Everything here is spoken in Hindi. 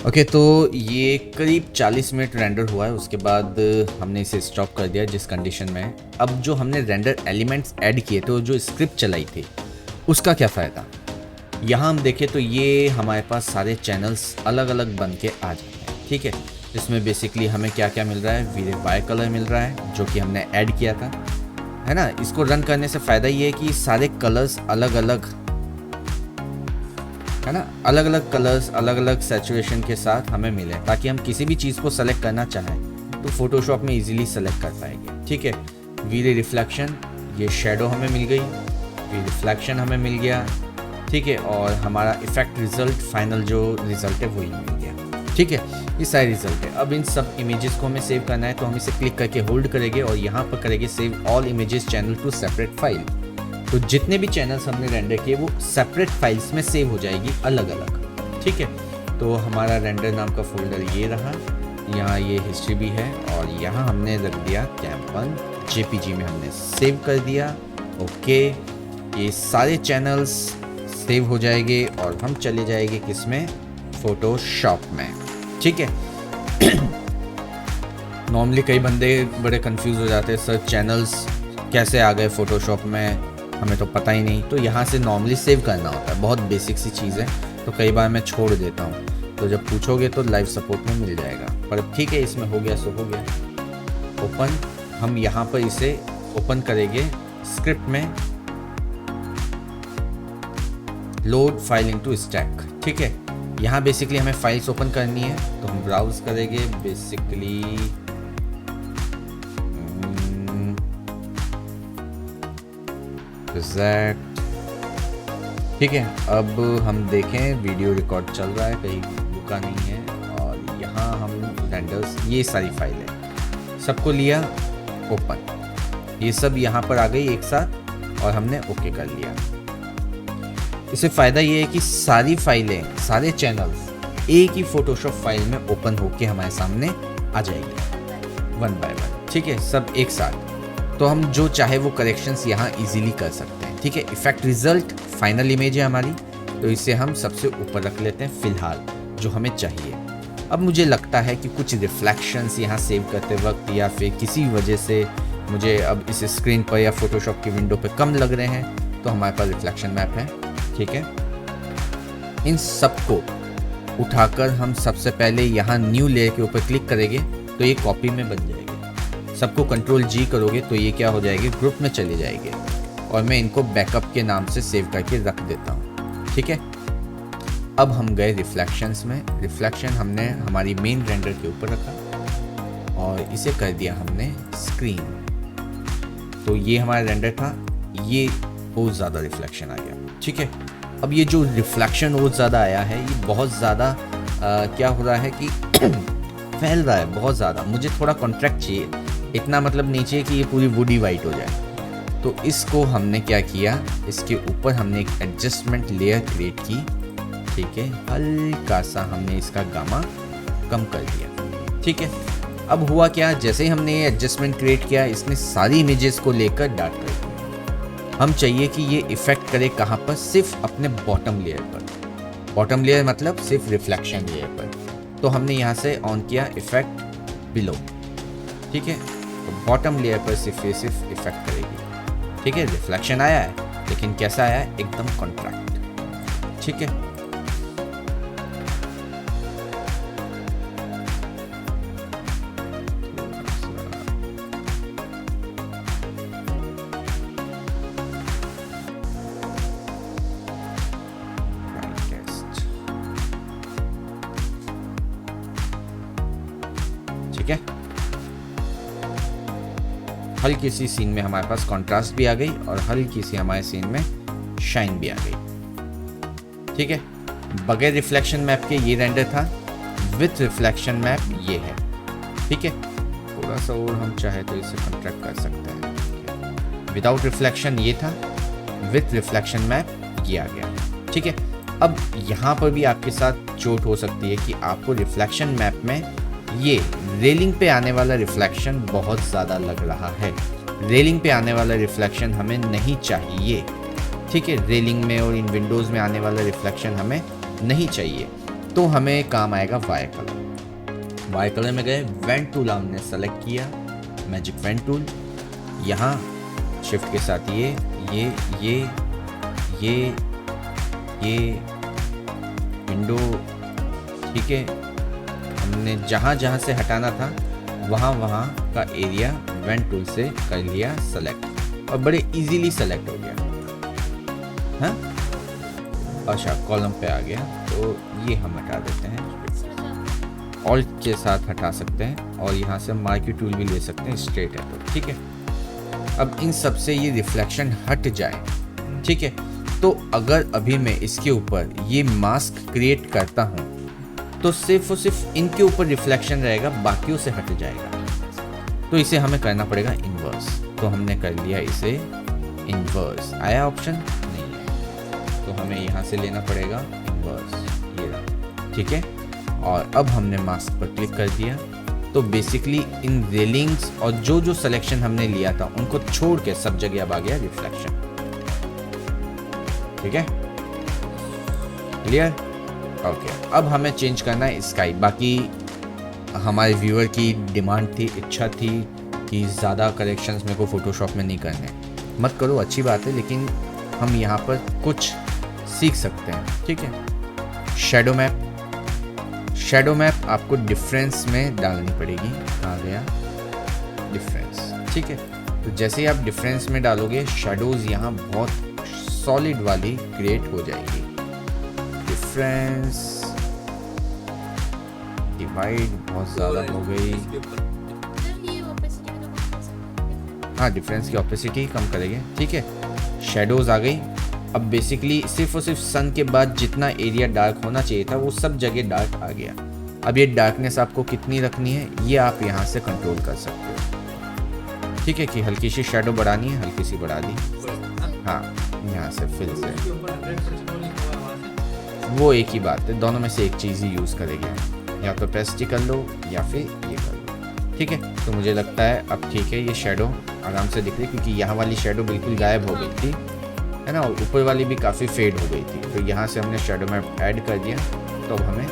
ओके, तो ये करीब 40 मिनट रेंडर हुआ है। उसके बाद हमने इसे स्टॉप कर दिया जिस कंडीशन में है। अब जो हमने रेंडर एलिमेंट्स ऐड किए थे, जो स्क्रिप्ट चलाई थी, उसका क्या फ़ायदा। यहाँ हम देखें तो ये हमारे पास सारे चैनल्स अलग अलग बन के आ जाते हैं। ठीक है, इसमें बेसिकली हमें क्या क्या मिल रहा है, वेरीफाई कलर मिल रहा है जो कि हमने ऐड किया था, है ना। इसको रन करने से फ़ायदा ये है कि सारे कलर्स अलग अलग, है ना, अलग अलग कलर्स अलग अलग सैचुरेशन के साथ हमें मिले, ताकि हम किसी भी चीज़ को सेलेक्ट करना चाहें तो फोटोशॉप में इजीली सेलेक्ट कर पाएंगे। ठीक है, वी रिफ्लेक्शन, ये शेडो हमें मिल गई, वी रिफ्लेक्शन हमें मिल गया। ठीक है, और हमारा इफेक्ट रिजल्ट, फाइनल जो रिजल्ट है वही मिल गया। ठीक है, ये सारे रिजल्ट है। अब इन सब इमेजेस को हमें सेव करना है, तो हम इसे क्लिक करके होल्ड करेंगे और यहाँ पर करेंगे save all images channel to separate file. तो जितने भी चैनल्स हमने रेंडर किए वो सेपरेट फाइल्स में सेव हो जाएगी अलग अलग। ठीक है, तो हमारा रेंडर नाम का फोल्डर ये रहा, यहाँ ये हिस्ट्री भी है, और यहाँ हमने रख दिया कैम1 जेपीजी में हमने सेव कर दिया। ओके, ये सारे चैनल्स सेव हो जाएंगे और हम चले जाएंगे किसमें, फोटोशॉप में। ठीक है। नॉर्मली कई बंदे बड़े कंफ्यूज हो जाते हैं, सर चैनल्स कैसे आ गए फोटोशॉप में, हमें तो पता ही नहीं। तो यहाँ से नॉर्मली सेव करना होता है, बहुत बेसिक सी चीज़ है, तो कई बार मैं छोड़ देता हूँ, तो जब पूछोगे तो लाइव सपोर्ट में मिल जाएगा। पर ठीक है, इसमें हो गया सो हो गया। ओपन, हम यहाँ पर इसे ओपन करेंगे स्क्रिप्ट में, लोड फाइल इनटू स्टैक। ठीक है, यहाँ बेसिकली हमें फाइल्स ओपन करनी है, तो हम ब्राउज करेंगे बेसिकली प्रोजेक्ट। ठीक है, अब हम देखें वीडियो रिकॉर्ड चल रहा है, कहीं रुका नहीं है, और यहाँ हम रेंडर्स, ये सारी फाइल है, सबको लिया ओपन, ये सब यहाँ पर आ गई एक साथ और हमने ओके कर लिया। इससे फ़ायदा ये है कि सारी फाइलें, सारे चैनल्स एक ही फोटोशॉप फाइल में ओपन होके हमारे सामने आ जाएगी वन बाय वन। ठीक है, सब एक साथ, तो हम जो चाहे वो करेक्शंस यहाँ इजीली कर सकते हैं। ठीक है, इफेक्ट रिजल्ट फाइनल इमेज है हमारी, तो इसे हम सबसे ऊपर रख लेते हैं फिलहाल, जो हमें चाहिए। अब मुझे लगता है कि कुछ रिफ्लेक्शंस यहाँ सेव करते वक्त या फिर किसी वजह से मुझे अब इस स्क्रीन पर या फोटोशॉप की विंडो पे कम लग रहे हैं, तो हमारे पास रिफ्लेक्शन मैप है। ठीक है, इन सबको उठाकर हम सबसे पहले यहाँ न्यू लेयर के ऊपर क्लिक करेंगे तो ये कॉपी में बन जाएगी। सबको कंट्रोल जी करोगे तो ये क्या हो जाएगी, ग्रुप में चले जाएंगे, और मैं इनको बैकअप के नाम से सेव करके रख देता हूँ। ठीक है, अब हम गए रिफ्लेक्शंस में, रिफ्लेक्शन हमने हमारी मेन रेंडर के ऊपर रखा और इसे कर दिया हमने स्क्रीन। तो ये हमारा रेंडर था, ये बहुत ज़्यादा रिफ्लेक्शन आ गया। ठीक है, अब ये जो रिफ्लेक्शन बहुत ज़्यादा आया है, ये बहुत ज़्यादा क्या हो रहा है कि फैल रहा है बहुत ज़्यादा। मुझे थोड़ा कॉन्ट्रैक्ट चाहिए, इतना मतलब नहीं चाहिए कि ये पूरी बॉडी वाइट हो जाए। तो इसको हमने क्या किया, इसके ऊपर हमने एक एडजस्टमेंट लेयर क्रिएट की। ठीक है, हल्का सा हमने इसका गामा कम कर दिया। ठीक है, अब हुआ क्या, जैसे ही हमने ये एडजस्टमेंट क्रिएट किया, इसने सारी इमेजेस को लेकर डार्क कर दिया। हम चाहिए कि ये इफेक्ट करे कहाँ पर, सिर्फ अपने बॉटम लेयर पर। बॉटम लेयर मतलब सिर्फ रिफ्लेक्शन लेयर पर। तो हमने यहाँ से ऑन किया इफेक्ट बिलो। ठीक है, तो बॉटम लेयर पर सिर्फ इफेक्ट करेगी। ठीक है, रिफ्लेक्शन आया है, लेकिन कैसा आया है, एकदम कॉन्ट्रैक्ट। ठीक है, ठीक है, हल्की सी सीन में हमारे पास कॉन्ट्रास्ट भी आ गई और हल्की सी हमारे सीन में शाइन भी आ गई। ठीक है, बगैर रिफ्लेक्शन मैप के ये रेंडर था, विथ रिफ्लेक्शन मैप ये है। ठीक है, थोड़ा सा और हम चाहे तो इसे कॉन्ट्रैक्ट कर सकते हैं। विदाउट रिफ्लेक्शन ये था, विथ रिफ्लेक्शन मैप ये आ गया। ठीक है, अब यहाँ पर भी आपके साथ चोट हो सकती है कि आपको रिफ्लेक्शन मैप में ये रेलिंग पे आने वाला रिफ्लेक्शन बहुत ज़्यादा लग रहा है। रेलिंग पे आने वाला रिफ्लेक्शन हमें नहीं चाहिए। ठीक है, रेलिंग में और इन विंडोज़ में आने वाला रिफ्लेक्शन हमें नहीं चाहिए। तो हमें काम आएगा वाई कलर। वाई कलर में गए, वेंट टूल हमने सेलेक्ट किया, मैजिक वेंट टूल। यहाँ शिफ्ट के साथ ये विंडो, ठीक है। हमने जहाँ जहाँ से हटाना था वहाँ का एरिया वेंट टूल से कर लिया सेलेक्ट, और बड़े इजीली सेलेक्ट हो गया। हाँ अच्छा, कॉलम पे आ गया, तो ये हम हटा देते हैं, ऑल्ट के साथ हटा सकते हैं, और यहाँ से मार्की टूल भी ले सकते हैं, स्ट्रेट है तो ठीक है। अब इन सब से ये रिफ्लेक्शन हट जाए, ठीक है। तो अगर अभी मैं इसके ऊपर ये मास्क क्रिएट करता हूँ तो सिर्फ और सिर्फ इनके ऊपर रिफ्लेक्शन रहेगा, बाकियों से हट जाएगा। तो इसे हमें करना पड़ेगा इन्वर्स। तो हमने कर लिया इसे इन्वर्स। आया ऑप्शन? नहीं है, तो हमें यहाँ से लेना पड़ेगा इन्वर्स, ये रहा, ठीक है। और अब हमने मास्क पर क्लिक कर दिया, तो बेसिकली इन रेलिंग्स और जो सिलेक्शन हमने लिया था उनको छोड़ के सब जगह अब आ गया रिफ्लेक्शन, ठीक है। क्लियर? ओके। अब हमें चेंज करना है स्काई। बाकी हमारे व्यूअर की डिमांड थी, इच्छा थी कि ज़्यादा करेक्शंस मेरे को फ़ोटोशॉप में नहीं करने। मत करो, अच्छी बात है, लेकिन हम यहाँ पर कुछ सीख सकते हैं, ठीक है। शैडो मैप आपको डिफरेंस में डालनी पड़ेगी। कहाँ गया डिफरेंस, ठीक है। तो जैसे ही आप डिफरेंस में डालोगे, शेडोज़ यहाँ बहुत सॉलिड वाली क्रिएट हो जाएगी। डिफरेंस डिवाइड बहुत ज़्यादा हो गई। हाँ, डिफरेंस की ऑपेसिटी कम करेंगे, ठीक है। शेडोज़ आ गई। अब बेसिकली सिर्फ और सिर्फ सन के बाद जितना एरिया डार्क होना चाहिए था वो सब जगह डार्क आ गया। अब ये डार्कनेस आपको कितनी रखनी है ये आप यहाँ से कंट्रोल कर सकते हो, ठीक है। कि हल्की सी शेडो बढ़ानी है, हल्की सी बढ़ा दी। हाँ, यहाँ से फिर से वो एक ही बात है, दोनों में से एक चीज़ ही यूज़ करेंगे, या तो पेस्टी कर लो या फिर ये कर लो, ठीक है। तो मुझे लगता है अब ठीक है, ये शेडो आराम से दिख रही है, क्योंकि यहाँ वाली शेडो बिल्कुल गायब हो गई थी, है ना, और ऊपर वाली भी काफ़ी फेड हो गई थी। तो यहाँ से हमने शेडो मैप ऐड कर दिया, तो अब हमें